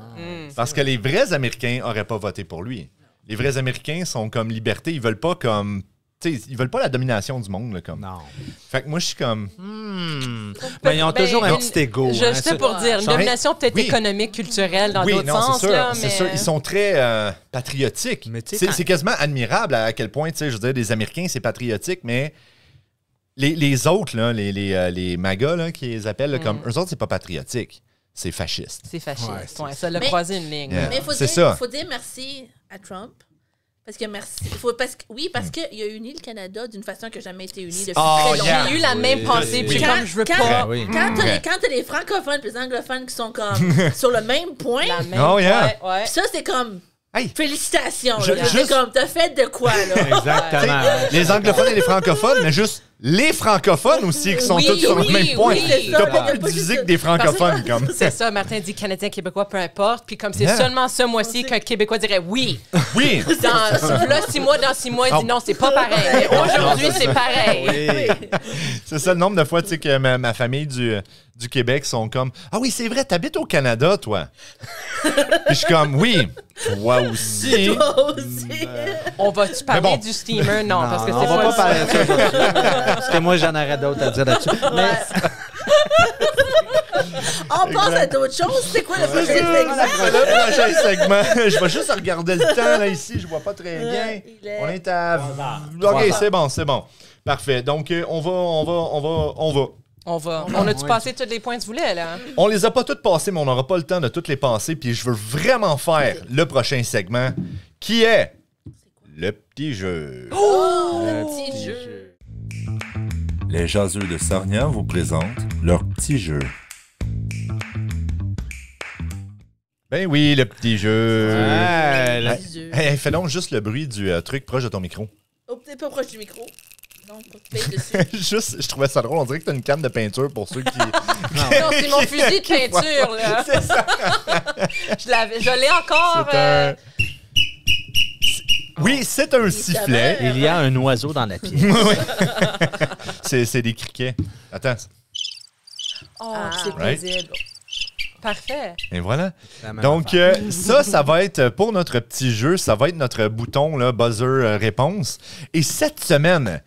Parce que les vrais Américains n'auraient pas voté pour lui. Les vrais Américains sont comme liberté, ils veulent pas comme. Tu sais, ils veulent pas la domination du monde, là, comme. Non. Fait que moi, je suis comme. Mais ils ont toujours un une- petit ego. Je hein, sais ça. pour dire, une Ça- domination peut-être Oui. économique, culturelle, dans Oui, d'autres non, sens. c'est sûr, là, c'est mais... sûr. Ils sont très patriotiques. Mais tu sais, C'est quasiment admirable à quel point, tu sais, je veux dire, les Américains, c'est patriotique, mais les autres, là, les MAGA, là, qui les appellent, là, comme eux autres, c'est pas patriotique, c'est fasciste. C'est fasciste. Ouais, Ouais, ça l'a Mais- croisé une ligne. Yeah. Mais il faut C'est ça. dire merci à Trump. Parce que merci. Parce qu'il a uni le Canada d'une façon qui n'a jamais été unie depuis Oh, très longtemps. yeah. J'ai eu la même Oui. pensée, puis Oui. comme je veux Quand- pas... Ben oui. Quand Ouais. t'as les francophones et les anglophones qui sont comme sur le même point, La même... Oh, yeah. Ouais, ouais. ça, c'est comme Hey! félicitations. Je- là. C'est juste- comme, t'as fait de quoi, là? Exactement. Les anglophones et les francophones, mais juste les francophones aussi qui sont Oui, tous sur le oui, même point. oui, c'est ça. T'as Il y pas a plus pas divisé juste- que des francophones, comme. C'est ça, Martin dit Canadien, Québécois, peu importe. Puis comme c'est Yeah. seulement ce mois-ci qu'un Québécois dirait oui. Oui! Là, 6 mois, dans 6 mois, il Oh. dit non, c'est pas pareil. Mais aujourd'hui, c'est pareil. C'est ça le nombre de fois, tu sais, que ma famille du Québec sont comme « Ah oui, c'est vrai, t'habites au Canada, toi. » Puis je suis comme « Oui, toi aussi. Toi aussi. On va-tu parler bon. du steamer? Non, parce que on c'est va pas pas parler de ça aujourd'hui. Parce que moi, j'en aurais d'autres à dire là-dessus. Mais On passe à d'autres choses. C'est quoi le prochain segment? Le prochain segment. Je vais juste regarder le temps, là, ici. Je vois pas très bien. On est à... OK, c'est bon. Parfait. Donc, on va. On a-tu passé tous les points que tu voulais, là? On les a pas toutes passées, mais on n'aura pas le temps de toutes les passer. Puis je veux vraiment faire le prochain segment, qui est le petit jeu. Le petit jeu. Les jaseux de Sarnia vous présentent leur petit jeu. Ben oui, le petit jeu. Ouais, Petit jeu. Hey, fais donc juste le bruit du truc proche de ton micro. Oh, peut-être pas proche du micro. Non, pas que tu pèses dessus. Juste, je trouvais ça drôle. On dirait que t'as une canne de peinture pour ceux qui... Non, c'est mon fusil de peinture, là. C'est ça. Je l'ai encore. Oui, c'est un sifflet. il y a un oiseau dans la pièce. C'est des criquets. Attends. Oh, Ah. c'est Right. paisible. Parfait. Et voilà. La même Donc, affaire. ça va être, pour notre petit jeu, ça va être notre bouton, là, buzzer réponse. Et cette semaine,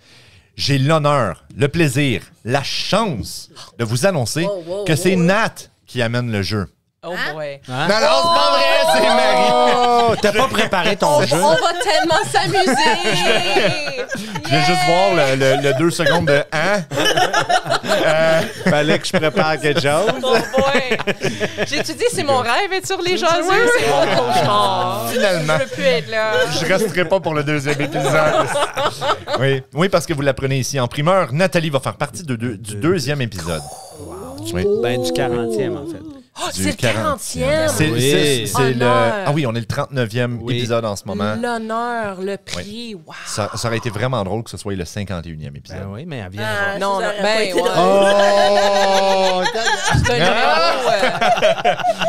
j'ai l'honneur, le plaisir, la chance de vous annoncer que c'est Nat qui amène le jeu. Oh boy. Hein? Non, non, c'est pas vrai, c'est Marie. Oh, t'as pas préparé ton jeu. On va tellement s'amuser! Je vais juste voir le 2 secondes de « Hein? Fallait que je prépare quelque chose. Oh boy! J'ai-tu dit c'est mon rêve être sur les jaseux? C'est mon cauchemar. Finalement. Je veux plus être là. Je resterai pas pour le deuxième épisode. Oui, parce que vous l'apprenez ici en primeur. Nathalie va faire partie du deuxième épisode. Oui. Ben, du 40e, en fait. Oh, Du c'est le 40e! C'est le... Honneur. Ah oui, on est le 39e Oui. épisode en ce moment. L'honneur, le prix, wow! Ça aurait été vraiment drôle que ce soit le 51e épisode. Ben oui, mais elle vient. Ah, Non, ça non, aurait ben, pas été ouais. drôle. Oh! C'est un numéro,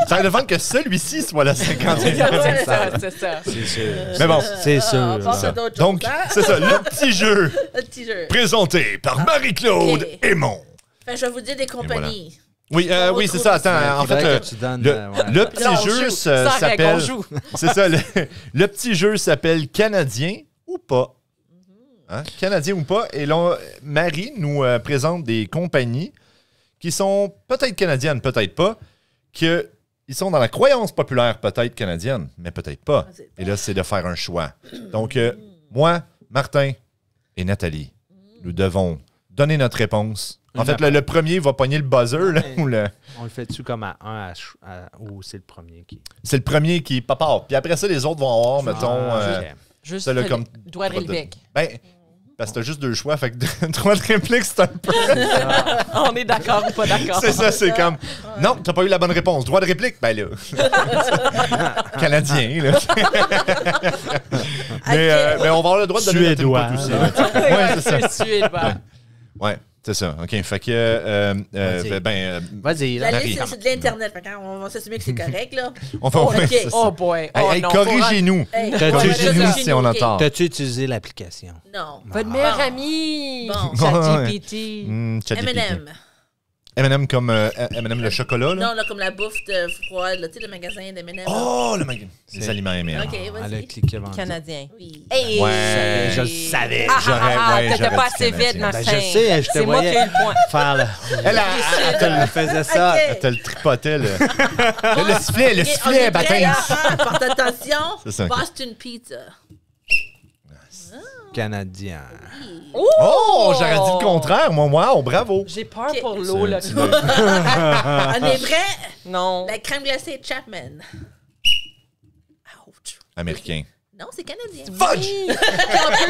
Ça aurait été fun que celui-ci soit le 51e. c'est ça, c'est ça. C'est sûr. Mais bon, C'est On sûr. passe ça. à d'autres Donc, choses. hein? c'est ça, le petit jeu Le petit jeu. présenté par Marie-Claude Ok. Aymon. Fait que je vais vous dire des compagnies. Oui, oui, c'est ça. Attends, en fait, Faudrait que tu donnes, le Là, petit on jeu joue. Sans règle, s'appelle... on joue. C'est ça, le petit jeu s'appelle Canadien ou pas. Hein? Canadien ou pas. Et là, Marie nous présente des compagnies qui sont peut-être canadiennes, peut-être pas, qu'ils sont dans la croyance populaire, peut-être canadienne, mais peut-être pas. Et là, c'est de faire un choix. Donc, moi, Martin et Nathalie, nous devons donner notre réponse. En fait, le premier va pogner le buzzer. Là, ou On le fait-tu comme à 1 ou c'est le premier qui. c'est le premier qui part. Puis après ça, les autres vont avoir, mettons... Ok. Juste ça, là, le comme- doigt de le bec. Ben, parce que t'as juste 2 choix, fait que 3 de réplique, c'est un peu... On est d'accord ou pas d'accord? C'est ça, c'est comme... Non, t'as pas eu la bonne réponse. Droit de réplique? Ben là... Canadien, là. mais on va avoir le droit de donner notre Suédois. input aussi. Ouais, c'est ça. C'est suédois. Ouais, c'est ça. OK, fait que... Vas-y. Vas-y, La là. Marie. liste, c'est de l'Internet. Fait qu'on va s'assumer que c'est correct, là. on va... Ok. c'est ça. Oh boy. Hey, Oh hey, non, corrigez-nous. Hey, T'as-tu Corrigez-nous utilisé- si on ok. entend. T'as-tu utilisé l'application? Non. Votre meilleur Bon. ami. Bon. ChatGPT. ChatGPT. M&M. M&M comme M&M le chocolat, là? Non, là, comme la bouffe de froide, là, tu sais, le magasin d'M&M. Oh, le magasin. Les aliments M&M. OK, Elle a vas-y. cliqué avant. Canadien. Oui. Hey! Ouais. Je le savais. J'aurais T'étais dit pas assez Canadien. vite, Martin. Ben, je sais, je te C'est moi qui voyais. ai eu le point. Faire là. Elle faisait ça. Ok. Elle te le tripotait, là. Le sifflet, Ok, on sifflet, est prêt, baptême. là? Porte attention. C'est ça, ok. Boston Pizza. Canadien. Oh, j'aurais dit le contraire, moi. Wow, bravo. J'ai peur Ok. pour l'eau, là. C'est- On est prêt? Non. La crème glacée Chapman. Ouch. Américain. Non, c'est canadien. Fudge!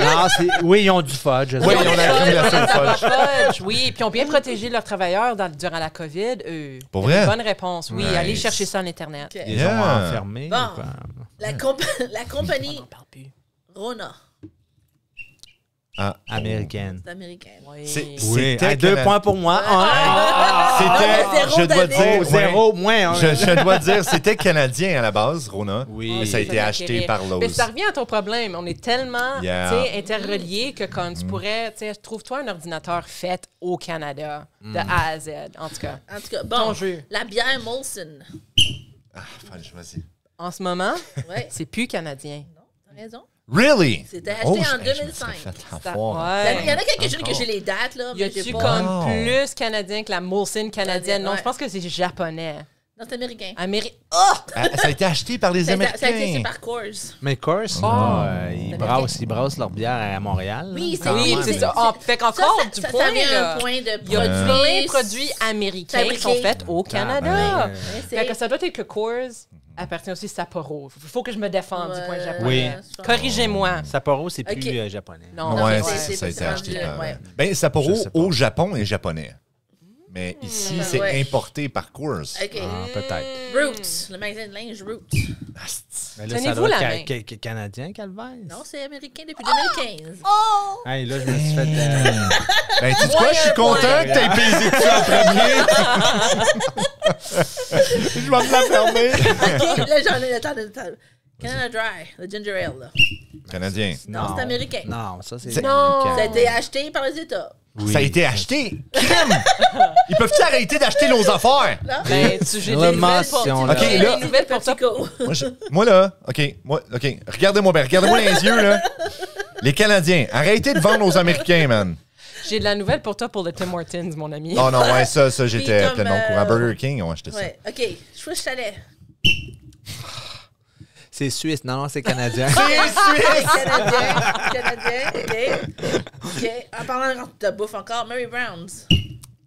Non, oui, ils ont du fudge. Oui, on a la crème glacée au fudge. Fudge, oui, puis ils ont bien protégé leurs travailleurs durant la COVID. Pour vrai? Bonne réponse, oui. Nice. Allez chercher ça en Internet. Ok. Ils Yeah. ont enfermé. Bon. ou quoi? La compagnie On parle plus. Rona. Ah, Américaine. C'est américain. Oui. C'est- Oui, C'était 2 Cana- points pour moi. Non, mais C'était, zéro je dois donné. dire, Oh, 0, moins. je dois dire, c'était canadien à la base, Rona. Oui. Mais ça a été fait acheté acquérir. par Mais Lowe's. ça revient à ton problème. On est tellement Yeah. tu sais, interreliés que comme tu pourrais, tu sais, trouve-toi un ordinateur fait au Canada, de A à Z, en tout cas. En tout cas, Ton bon. jeu. La bière Molson. Ah, Fudge, vas-y. En ce moment, Ouais. c'est plus canadien. Non, t'as raison. Really? C'était acheté en Je me 2005. serais fait Ça- avoir. ouais. Il y en a quelques-unes que j'ai les dates, là. Y mais a-tu j'ai comme pas... plus canadien que la Molson canadienne? Non, Ouais. je pense que c'est japonais. Non, c'est américain. Oh! Ça a été acheté par les Ça a été acheté Américains. par Coors. Mais Coors, ils brassent leur bière à Montréal. là. Oui, Quand Oui, même. c'est ça. Ah, fait qu'encore Ça, du ça point, vient là. un point de Il y a plein produits. de produits américains qui sont fabriqués. faits au Canada. Ouais, Fait que ça doit être que Coors appartient aussi à Sapporo. Il faut que je me défende du point japonais. Oui. Corrigez-moi. Sapporo, c'est plus Ok. japonais. Non, Ouais, c'est- ça a été c'est acheté rendu, par... ouais. Ben, Sapporo, Je sais pas. au Japon, est japonais. Mais ici, c'est Ouais. importé par Coors. OK. Ah, peut-être. Roots, le magasin de linge Roots. Mais là, ça Tenez-vous doit la être main. canadien, Calvaire. Non, c'est américain depuis 2015. Hey, là, je me suis fait... Ben, tu sais quoi, je suis content que t'aies payé ça en premier. Je vais me la fermer. OK, là, j'en ai... Attends. Canada Dry, le ginger ale, là. Canadien. Non, c'est américain. Non, ça, c'est... C'est- Non. Ça a été acheté par les États. Oui. Ça a été acheté. Crème! Ils peuvent-tu arrêter d'acheter nos affaires? Là? Ben, j'ai des nouvelles pour Promotion, toi. là. OK, J'ai là- des nouvelles pour toi. PepsiCo. Moi, là, OK. Regardez-moi bien. Regardez-moi dans les yeux, là. Les Canadiens, arrêtez de vendre aux Américains, man. J'ai de la nouvelle pour toi pour le Tim Hortons, mon ami. Oh non, ouais, ça j'étais comme, pleinement au courant. Burger King, ils ont acheté ça. Ouais, OK. Swiss Chalet. C'est suisse. Non, c'est canadien. Canadien, OK. En parlant de bouffe encore, Mary Brown's.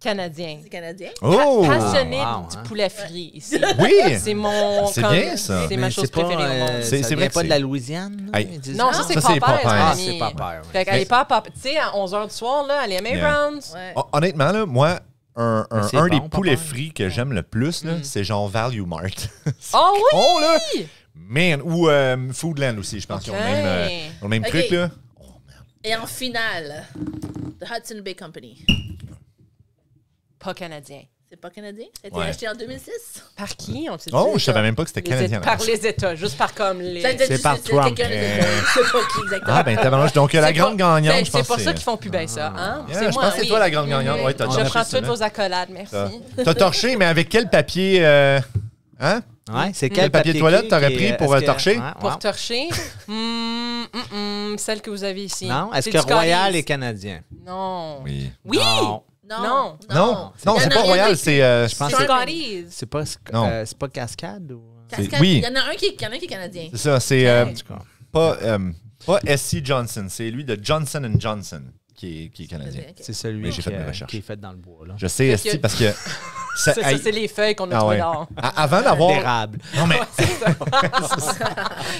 Canadien. C'est canadien. Oh! Passionné wow, du hein. poulet frit ici. Oui! C'est mon. C'est comme- bien, ça. C'est ma Mais chose c'est pas, préférée au monde. C'est ça vrai vient que pas c'est- de la Louisiane? là? Hey. Ils disent- Non, ça, c'est Ça, c'est Popeyes, Popeyes. mon Ah, ami. c'est Popeyes, ouais. Fait qu'elle est pas à Popeyes. Tu sais, à 11h du soir, là, elle est à May Yeah. Brown's. Ouais. Honnêtement, là, moi, un c'est des bon, poulets Popeye. frits que j'aime le plus, là, c'est genre Value Mart. Oh oui! Oh, là! Man! Ou Foodland aussi, je pense qu'ils ont le même, ont le même Ok. truc, là. Et en finale, The Hudson Bay Company. Pas canadien. C'est pas canadien? Ça a été Ouais. acheté en 2006? Par qui, on te dit? Oh, je savais même pas que c'était canadien. Par les États, juste par comme les... Ça a été- C'est par Trump. quelqu'un des États. Je sais pas qui exactement. Ah, ben, tabarnouche. Donc, la C'est grande pas- gagnante, ben, je pense c'est pour que ça qu'ils font plus bien ça, hein? Yeah, je pense que c'est toi la grande gagnante. Ouais, t'as Je torché prends ça, toutes là. vos accolades, merci. T'as torché, mais avec quel papier... Hein? Ouais, c'est Quel papier toilette t'aurais qui- pris pour est-ce que- torcher? Ouais, Pour ouais. torcher, celle que vous avez ici. Non, est-ce C'est que du Royal Scotties. est canadien? Non. Oui. Oui! Non. Non. Non, Il y en c'est a- pas il y en a Royal, qui- c'est... Je pense C'est que Scotties. c'est pas Cascade ou... Cascade. oui. Il y en a un qui est canadien. C'est ça, c'est En tout cas. pas S.C. Johnson, c'est lui de Johnson & Johnson qui est canadien. Ok. C'est celui Mais j'ai fait mes qui recherches. est fait dans le bois. Là. Je sais, Fait S.C. que- parce que... Ça, c'est les feuilles qu'on a Ah trouvées ouais. dehors. Avant d'avoir... L'érable. Non, mais...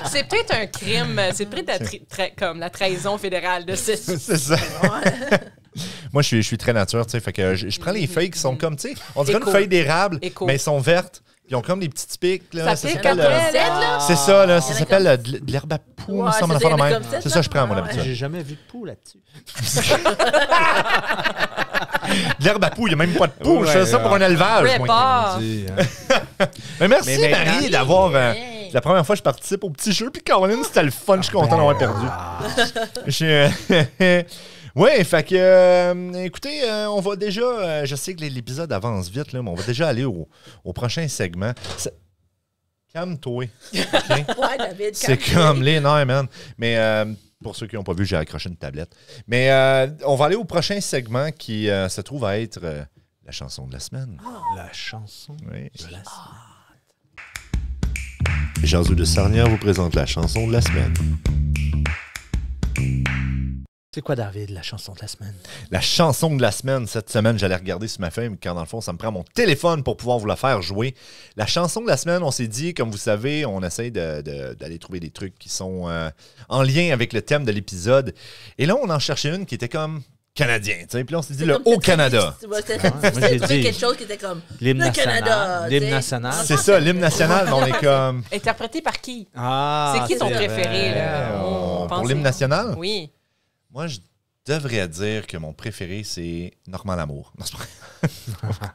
C'est peut-être un crime, c'est peut-être comme la trahison fédérale de ce... C'est ça. Moi, je suis très nature, tu sais. Fait que je prends les feuilles qui sont comme, tu sais, on dirait Éco. une feuille d'érable, Éco. mais elles sont vertes. Puis ils ont comme des petites pics, là. Ça pique s'appelle, après, là. là. c'est ça, là. Il y Ça en a s'appelle comme- de l'herbe à poux, Ouais, me semble, c'est une ça, affaire de il y en a même. comme ça, C'est ça, je prends, moi, ouais. d'habitude. J'ai jamais vu de poux là-dessus. De l'herbe à poux, il n'y a même pas de poux. Ouais, je fais ça pour un élevage, moi. Prépare. Mais merci, Mais maintenant- Marie, d'avoir... Hey. la première fois que je participe au petit jeu, puis Caroline, c'était le fun. Je suis content d'avoir perdu. Ouais, fait que, écoutez, on va déjà, je sais que l'épisode avance vite, là, mais on va déjà aller au prochain segment. Calme-toi. OK? Ouais, David. C'est comme les nerfs, man. Mais pour ceux qui n'ont pas vu, j'ai accroché une tablette. Mais on va aller au prochain segment qui se trouve à être la chanson de la semaine. La chanson Oui. de la Jarzou de Sarnière vous présente la chanson de la semaine. C'est quoi, David, la chanson de la semaine? La chanson de la semaine, cette semaine, j'allais regarder sur ma feuille, mais quand dans le fond, ça me prend mon téléphone pour pouvoir vous la faire jouer. La chanson de la semaine, on s'est dit, comme vous savez, on essaye d'aller trouver des trucs qui sont en lien avec le thème de l'épisode. Et là, on en cherchait une qui était comme canadien, tu sais. Puis là, on s'est dit le Haut-Canada. moi, j'ai J'ai dit- quelque chose qui était comme L'hymne le national. Canada. L'hymne tu sais. national. C'est ça, l'hymne national, mais on est comme... Interprété par qui? Ah, C'est qui ton vrai. préféré, là? Pour pensez. l'hymne national? Oui. Moi, je devrais dire que mon préféré, c'est Normand Lamour. Non, c'est pas vrai.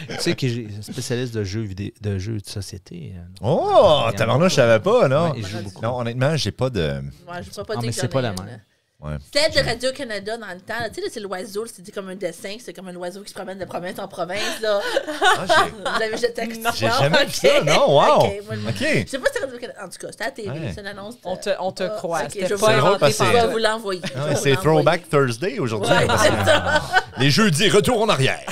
Tu sais que j'ai un spécialiste de jeux vidéo, de jeux de société. Oh, tabarnouche, je savais pas, non? Ouais, il joue beaucoup. Non, honnêtement, j'ai pas de... Ouais, je peux pas Ah, dire mais que c'est pas j'en ai la une. même. Ouais. C'était de Radio-Canada dans le temps. Tu sais, c'est l'oiseau, c'était comme un dessin, c'est comme un oiseau qui se promène de province en province. Là. Vous avez jeté j'ai jamais vu ça, non? Wow! OK. Je sais pas si c'est Radio-Canada. En tout cas, c'était à la télé, c'est une annonce. On te croit. Okay, C'était je pas inventé par je vais vous l'envoyer. C'est Throwback Thursday aujourd'hui. Ouais, les jeudis, retour en arrière.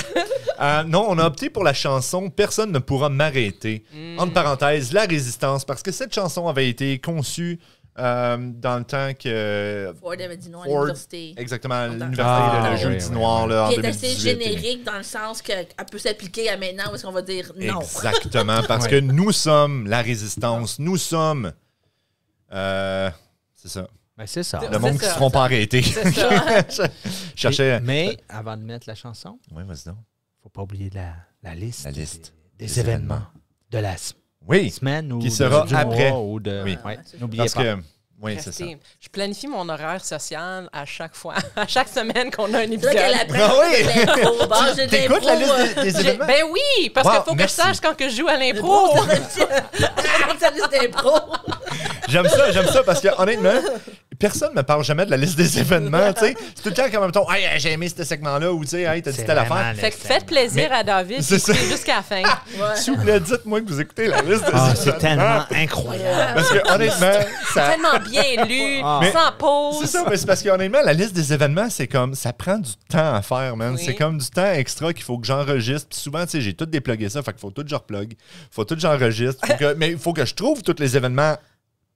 Non, on a opté pour la chanson « Personne ne pourra m'arrêter ». Entre parenthèses, la résistance, parce que cette chanson avait été conçue dans le temps que... Ford avait dit non à l'université. Exactement, l'université, le jeudi noir là, en 2018. Puis elle est assez générique dans le sens qu'elle peut s'appliquer à maintenant où est-ce qu'on va dire non. Exactement, parce que nous sommes la résistance, nous sommes... c'est ça. Ben, c'est ça. Le monde qui ne se feront pas arrêter. C'est ça. Cherchais... Mais avant de mettre la chanson, Oui, vas-y donc. faut pas oublier la liste, La liste des événements de la Oui, semaine ou qui sera du après. mois ou de... Oui. Ouais, n'oubliez parce pas. que... Oui, c'est ça. Je planifie mon horaire social à chaque fois, à chaque semaine qu'on a un C'est épisode. là qu'elle apprend Ah oui! de l'impro. Bon, j'ai de T'écoutes la l'impro, liste des événements? Ben oui, parce Wow, qu'il faut que je merci. sache quand que je joue à l'impro. sa liste d'impro. J'aime ça parce que honnêtement, personne me parle jamais de la liste des événements, tu sais. C'est tout le temps comme même ton, hey, j'ai aimé ce segment-là ou tu sais, hey, t'as dit C'est telle vraiment affaire. Fait que faites plaisir à David, c'est ça. écoutez jusqu'à la fin. S'il vous plaît, dites-moi que vous écoutez la liste des Ah, événements. c'est tellement incroyable. Parce que honnêtement, ça. Tellement bien lu, Mais- sans pause. C'est ça, mais c'est parce que honnêtement, la liste des événements, c'est comme ça prend du temps à faire, man. Oui. C'est comme du temps extra qu'il faut que j'enregistre. Puis souvent, tu sais, j'ai tout déplugué ça, fait qu'il faut tout que je replug. Faut tout que j'enregistre. Mais il faut que je trouve tous les événements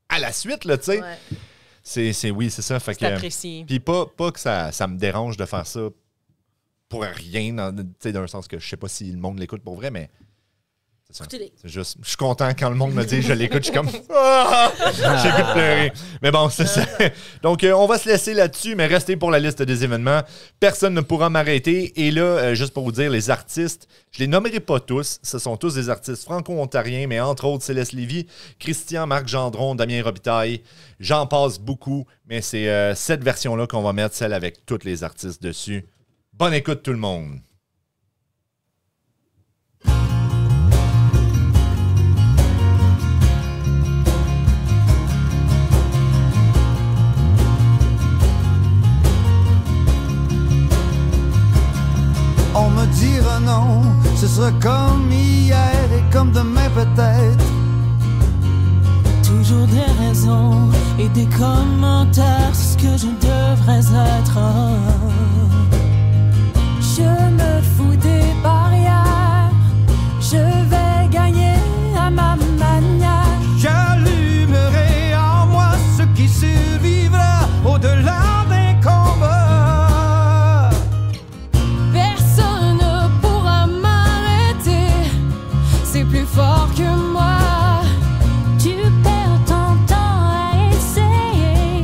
à la suite, là, tu sais. Ouais. Oui, c'est ça. Fait C'est que. apprécié. Puis pas que ça me dérange de faire ça pour rien, tu sais, d'un sens que je sais pas si le monde l'écoute pour vrai, mais c'est ça. Écoutez-les. C'est juste, je suis content quand le monde me dit je l'écoute, je suis comme ah! J'ai goût de pleurer. Mais bon, c'est ça. Donc, on va se laisser là-dessus, mais restez pour la liste des événements. Personne ne pourra m'arrêter. Et là, juste pour vous dire, les artistes, je les nommerai pas tous. Ce sont tous des artistes franco-ontariens, mais entre autres, Céleste Lévy, Christian, Marc Gendron, Damien Robitaille. J'en passe beaucoup, mais c'est cette version-là qu'on va mettre, celle avec tous les artistes dessus. Bonne écoute, tout le monde. On me dira non, ce sera comme hier et comme demain peut-être. Toujours des raisons et des commentaires, c'est ce que je devrais être. Je me fous des barrières, je vais gagner à ma manière. J'allumerai en moi ce qui survivra au-delà des combats. Personne ne pourra m'arrêter, c'est plus fort que moi. Tu perds ton temps à essayer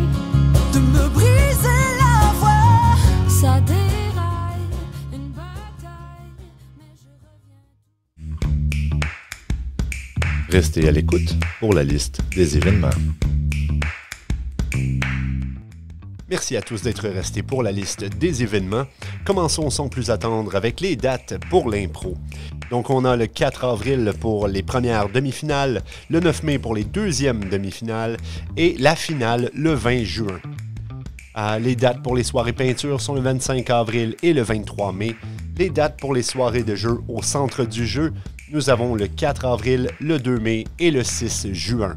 De me briser la voix. ça déraille, une bataille, mais je reviens. Restez à l'écoute pour la liste des événements. Merci à tous d'être restés pour la liste des événements. Commençons sans plus attendre avec les dates pour l'impro. Donc on a le 4 avril pour les premières demi-finales, le 9 mai pour les deuxièmes demi-finales et la finale le 20 juin. Les dates pour les soirées peinture sont le 25 avril et le 23 mai. Les dates pour les soirées de jeu au centre du jeu, nous avons le 4 avril, le 2 mai et le 6 juin.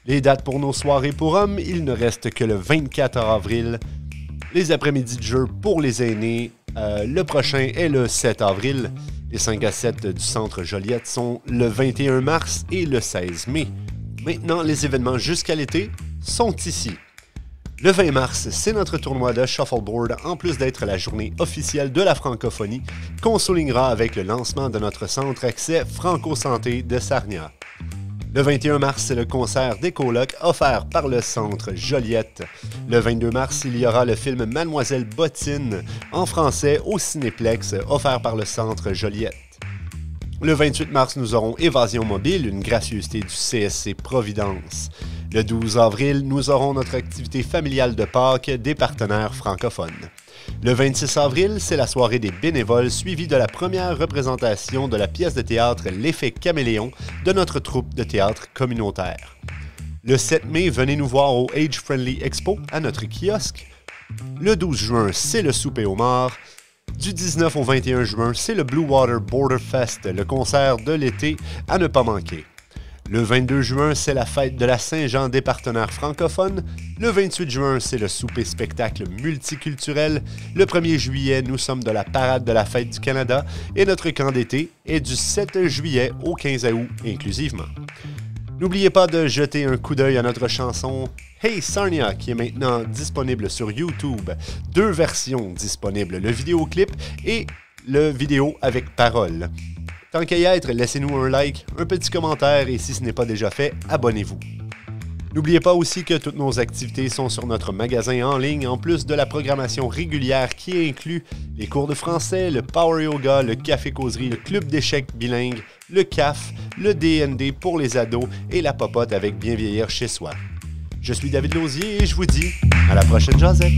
Les dates pour nos soirées pour hommes, il ne reste que le 24 avril. Les après-midi de jeu pour les aînés, le prochain est le 7 avril. Les 5 à 7 du centre Joliette sont le 21 mars et le 16 mai. Maintenant, les événements jusqu'à l'été sont ici. Le 20 mars, c'est notre tournoi de shuffleboard, en plus d'être la journée officielle de la francophonie, qu'on soulignera avec le lancement de notre centre accès Franco-Santé de Sarnia. Le 21 mars, c'est le concert des colocs offert par le Centre Joliette. Le 22 mars, il y aura le film Mademoiselle Bottine en français au Cinéplex offert par le Centre Joliette. Le 28 mars, nous aurons Évasion Mobile, une gracieuseté du CSC Providence. Le 12 avril, nous aurons notre activité familiale de Pâques des partenaires francophones. Le 26 avril, c'est la soirée des bénévoles suivie de la première représentation de la pièce de théâtre L'Effet Caméléon de notre troupe de théâtre communautaire. Le 7 mai, venez nous voir au Age Friendly Expo à notre kiosque. Le 12 juin, c'est le souper au mort. Du 19 au 21 juin, c'est le Blue Water Border Fest, le concert de l'été à ne pas manquer. Le 22 juin, c'est la fête de la Saint-Jean des partenaires francophones. Le 28 juin, c'est le souper-spectacle multiculturel. Le 1er juillet, nous sommes de la parade de la fête du Canada et notre camp d'été est du 7 juillet au 15 août inclusivement. N'oubliez pas de jeter un coup d'œil à notre chanson Hey Sarnia qui est maintenant disponible sur YouTube. 2 versions disponibles, le vidéoclip et le vidéo avec parole. Tant qu'à y être, laissez-nous un like, un petit commentaire et si ce n'est pas déjà fait, abonnez-vous. N'oubliez pas aussi que toutes nos activités sont sur notre magasin en ligne, en plus de la programmation régulière qui inclut les cours de français, le power yoga, le café-causerie, le club d'échecs bilingue, le CAF, le DND pour les ados et la popote avec bien vieillir chez soi. Je suis David Lausier et je vous dis à la prochaine Josette!